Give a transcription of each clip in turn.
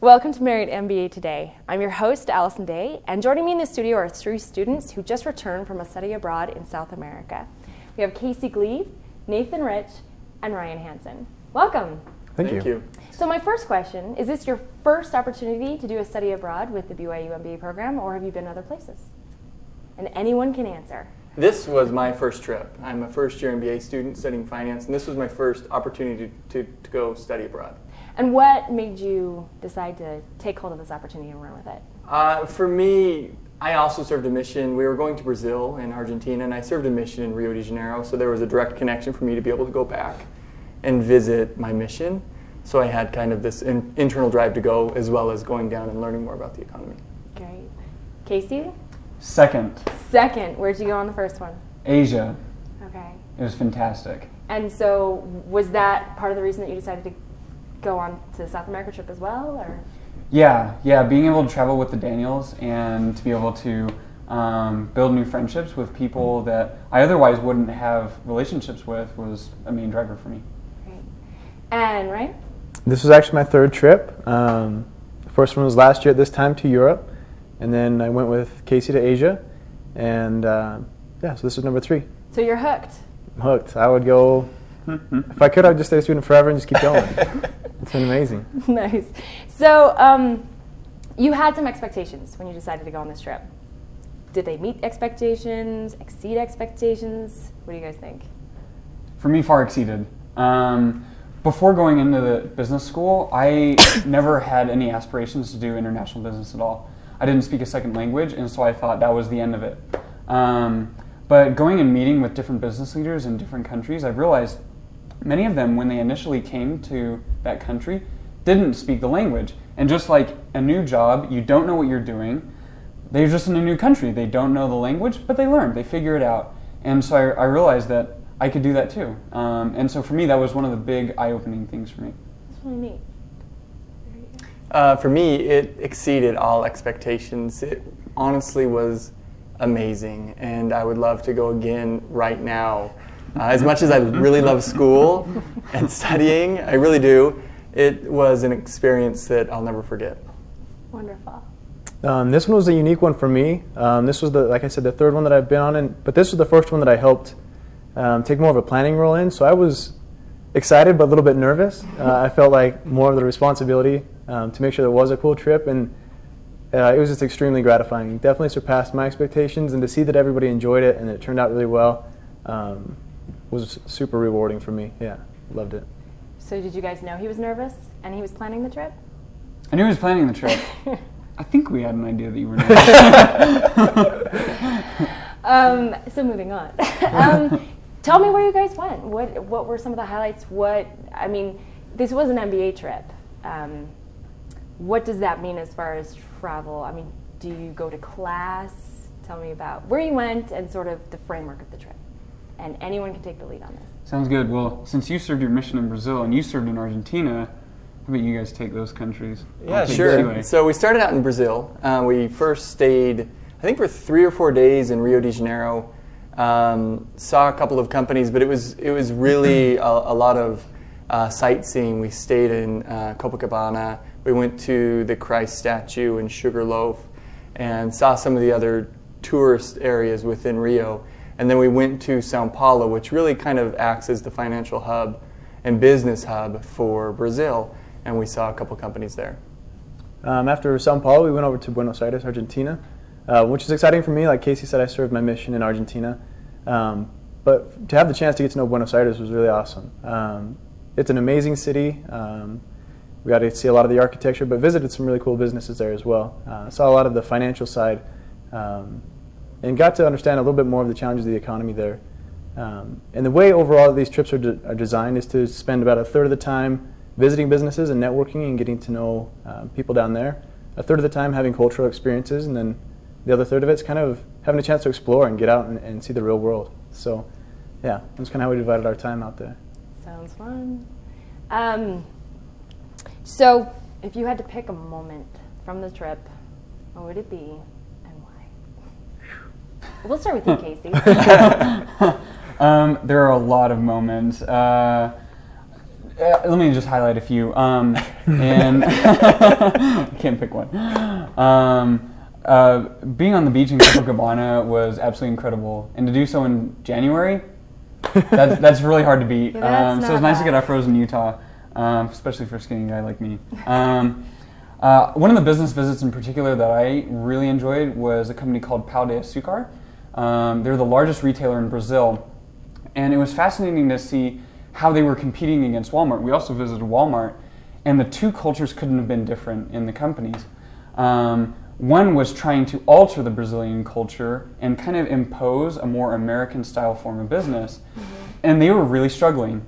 Welcome to Married MBA Today. I'm your host, Allison Day, and joining me in the studio are 3 students who just returned from a study abroad in South America. We have Casey Gleave, Nathan Rich, and Ryan Hanson. Welcome. Thank you. So my first question, is this your first opportunity to do a study abroad with the BYU MBA program, or have you been other places? And anyone can answer. This was my first trip. I'm a first-year MBA student studying finance, and this was my first opportunity to go study abroad. And what made you decide to take hold of this opportunity and run with it? For me, I also served a mission. We were going to Brazil and Argentina, and I served a mission in Rio de Janeiro, so there was a direct connection for me to be able to go back and visit my mission. So I had kind of this internal drive to go, as well as going down and learning more about the economy. Great. Casey? Second, Where'd you go on the first one? Asia. Okay. It was fantastic. And so was that part of the reason that you decided to go on to the South America trip as well, or? Yeah, being able to travel with the Daniels and to be able to build new friendships with people that I otherwise wouldn't have relationships with was a main driver for me. Great. And Ryan? This was actually my third trip. The first one was last year at this time to Europe, and then I went with Casey to Asia, and so this is number 3. So you're hooked. I'm hooked. I would go, if I could, I'd just stay a student forever and just keep going. It's been amazing. Nice. So you had some expectations when you decided to go on this trip. Did they meet expectations, exceed expectations? What do you guys think? For me, far exceeded. Before going into the business school, I never had any aspirations to do international business at all. I didn't speak a second language, and so I thought that was the end of it. But going and meeting with different business leaders in different countries, I've realized many of them, when they initially came to that country, didn't speak the language. And just like a new job, you don't know what you're doing. They're just in a new country. They don't know the language, but they learn. They figure it out. And so I realized that I could do that too. And so for me, that was one of the big eye-opening things for me. That's really neat. For me, it exceeded all expectations. It honestly was amazing, and I would love to go again right now. As much as I really love school and studying, I really do, it was an experience that I'll never forget. Wonderful. This one was a unique one for me. This was, like I said, the third one that I've been on, but this was the first one that I helped take more of a planning role in. So I was excited but a little bit nervous. I felt like more of the responsibility to make sure that it was a cool trip, and it was just extremely gratifying. It definitely surpassed my expectations, and to see that everybody enjoyed it and it turned out really well was super rewarding for me. Yeah, loved it. So did you guys know he was nervous and he was planning the trip? I knew he was planning the trip. I think we had an idea that you were nervous. So moving on. Tell me where you guys went. What were some of the highlights? This was an MBA trip. What does that mean as far as travel? Do you go to class? Tell me about where you went and sort of the framework of the trip. And anyone can take the lead on this. Sounds good. Well, since you served your mission in Brazil and you served in Argentina, how about you guys take those countries? Yeah, sure. So we started out in Brazil. We first stayed, I think, for 3 or 4 days in Rio de Janeiro. Saw a couple of companies, but it was really a lot of sightseeing. We stayed in Copacabana. We went to the Christ statue and Sugarloaf and saw some of the other tourist areas within Rio. And then we went to Sao Paulo, which really kind of acts as the financial hub and business hub for Brazil. And we saw a couple companies there. After Sao Paulo, we went over to Buenos Aires, Argentina, which is exciting for me. Like Casey said, I served my mission in Argentina. But to have the chance to get to know Buenos Aires was really awesome. It's an amazing city. We got to see a lot of the architecture, but visited some really cool businesses there as well. Saw a lot of the financial side, and got to understand a little bit more of the challenges of the economy there. And the way overall these trips are designed is to spend about a third of the time visiting businesses and networking and getting to know people down there. A third of the time having cultural experiences, and then the other third of it's kind of having a chance to explore and get out and see the real world. So, yeah, that's kind of how we divided our time out there. Sounds fun. So, if you had to pick a moment from the trip, what would it be and why? We'll start with you, Casey. There are a lot of moments. Let me just highlight a few. And I can't pick one. Being on the beach in Copacabana was absolutely incredible, and to do so in January, that's really hard to beat. Yeah, so it's nice to get out frozen Utah, especially for a skinny guy like me. One of the business visits in particular that I really enjoyed was a company called Pão de Açúcar. They're the largest retailer in Brazil, and it was fascinating to see how they were competing against Walmart. We also visited Walmart, and the two cultures couldn't have been different in the companies. One was trying to alter the Brazilian culture and kind of impose a more American-style form of business, and they were really struggling.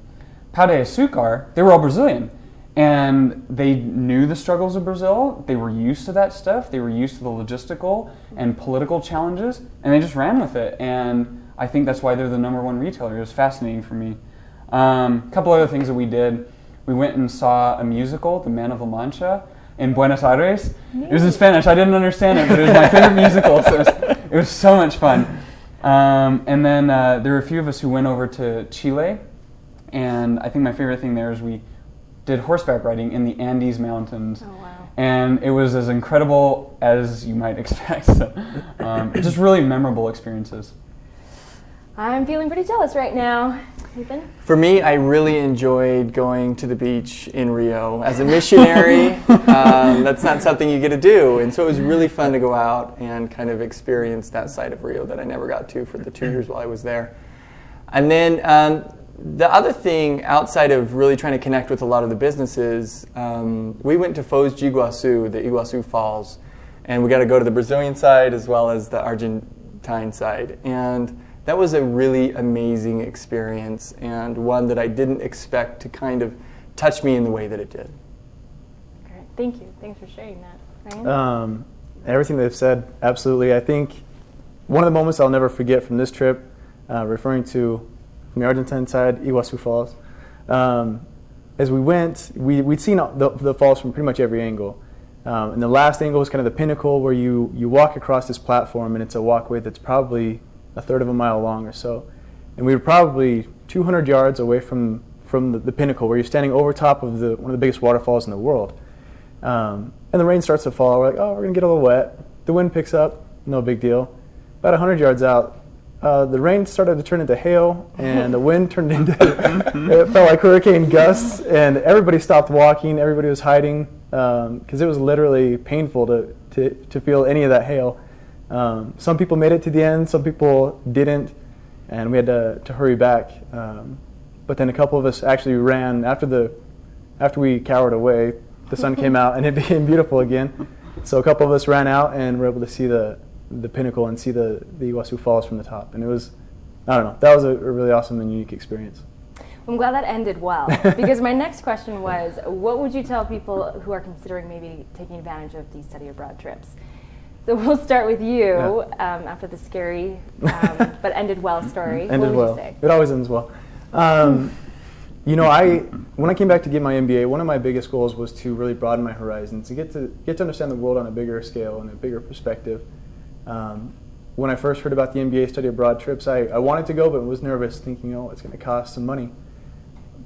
Pão de Açúcar, they were all Brazilian, and they knew the struggles of Brazil. They were used to that stuff. They were used to the logistical and political challenges, and they just ran with it. And I think that's why they're the number one retailer. It was fascinating for me. A couple other things that we did. We went and saw a musical, The Man of La Mancha, in Buenos Aires. It was in Spanish. I didn't understand it, but it was my favorite musical, so it was so much fun. And then there were a few of us who went over to Chile, and I think my favorite thing there is we did horseback riding in the Andes Mountains. Oh, wow. And it was as incredible as you might expect. So, just really memorable experiences. I'm feeling pretty jealous right now. Ethan? For me, I really enjoyed going to the beach in Rio. As a missionary, that's not something you get to do. And so it was really fun to go out and kind of experience that side of Rio that I never got to for the 2 years while I was there. And then the other thing, outside of really trying to connect with a lot of the businesses, we went to Foz de Iguaçu, the Iguaçu Falls. And we got to go to the Brazilian side as well as the Argentine side. And that was a really amazing experience, and one that I didn't expect to kind of touch me in the way that it did. Great. Thank you. Thanks for sharing that. Ryan? Everything they've said, absolutely. I think one of the moments I'll never forget from this trip, referring to from the Argentine side, Iguaçu Falls, as we went, we'd seen the falls from pretty much every angle. And the last angle was kind of the pinnacle where you walk across this platform, and it's a walkway that's probably a third of a mile long or so. And we were probably 200 yards away from the pinnacle where you're standing over top of one of the biggest waterfalls in the world. And the rain starts to fall. We're like, oh, we're going to get a little wet. The wind picks up, no big deal. About 100 yards out, the rain started to turn into hail, and the wind turned into, it felt like hurricane gusts, and everybody stopped walking. Everybody was hiding because it was literally painful to feel any of that hail. Some people made it to the end, some people didn't, and we had to hurry back. But then a couple of us actually ran after we cowered away. The sun came out and it became beautiful again. So a couple of us ran out and were able to see the pinnacle and see the Iguaçu Falls from the top. And it was, I don't know, that was a really awesome and unique experience. I'm glad that ended well, because my next question was, what would you tell people who are considering maybe taking advantage of these study abroad trips? So we'll start with you after the scary but ended well story. Ended what would well. you say? It always ends well. When I came back to get my MBA, one of my biggest goals was to really broaden my horizons, to get to understand the world on a bigger scale and a bigger perspective. When I first heard about the MBA study abroad trips, I wanted to go, but was nervous, thinking, oh, it's going to cost some money.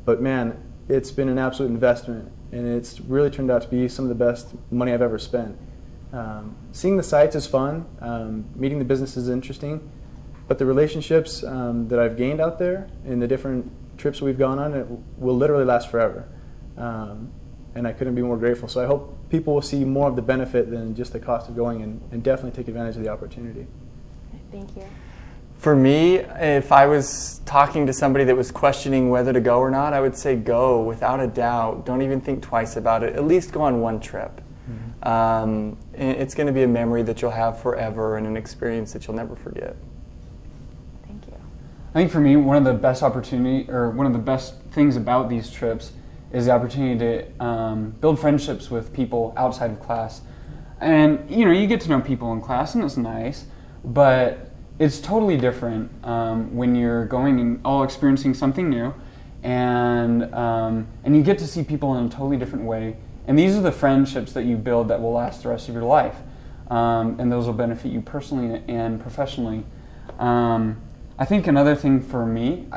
But man, it's been an absolute investment, and it's really turned out to be some of the best money I've ever spent. Seeing the sites is fun, meeting the business is interesting, but the relationships that I've gained out there in the different trips we've gone on, it will literally last forever. And I couldn't be more grateful. So I hope people will see more of the benefit than just the cost of going, and definitely take advantage of the opportunity. Thank you. For me, if I was talking to somebody that was questioning whether to go or not, I would say go, without a doubt. Don't even think twice about it. At least go on one trip. It's going to be a memory that you'll have forever and an experience that you'll never forget. Thank you. I think for me, one of the best things about these trips is the opportunity to build friendships with people outside of class. And you get to know people in class, and it's nice, but it's totally different when you're going and all experiencing something new, and you get to see people in a totally different way. And these are the friendships that you build that will last the rest of your life, and those will benefit you personally and professionally. I think another thing for me,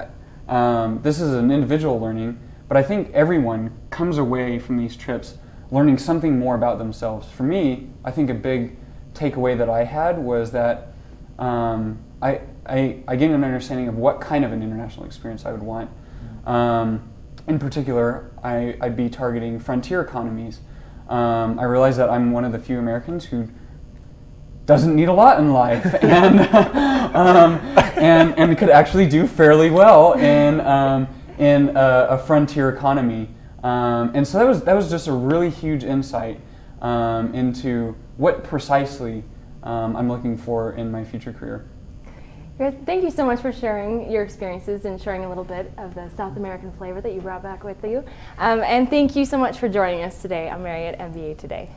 this is an individual learning, But I think everyone comes away from these trips learning something more about themselves. For me, I think a big takeaway that I had was that I gained an understanding of what kind of an international experience I would want. In particular, I'd be targeting frontier economies. I realized that I'm one of the few Americans who doesn't need a lot in life, and could actually do fairly well in a frontier economy. And so that was just a really huge insight into what precisely I'm looking for in my future career. Guys, thank you so much for sharing your experiences and sharing a little bit of the South American flavor that you brought back with you. And thank you so much for joining us today on Marriott MBA Today.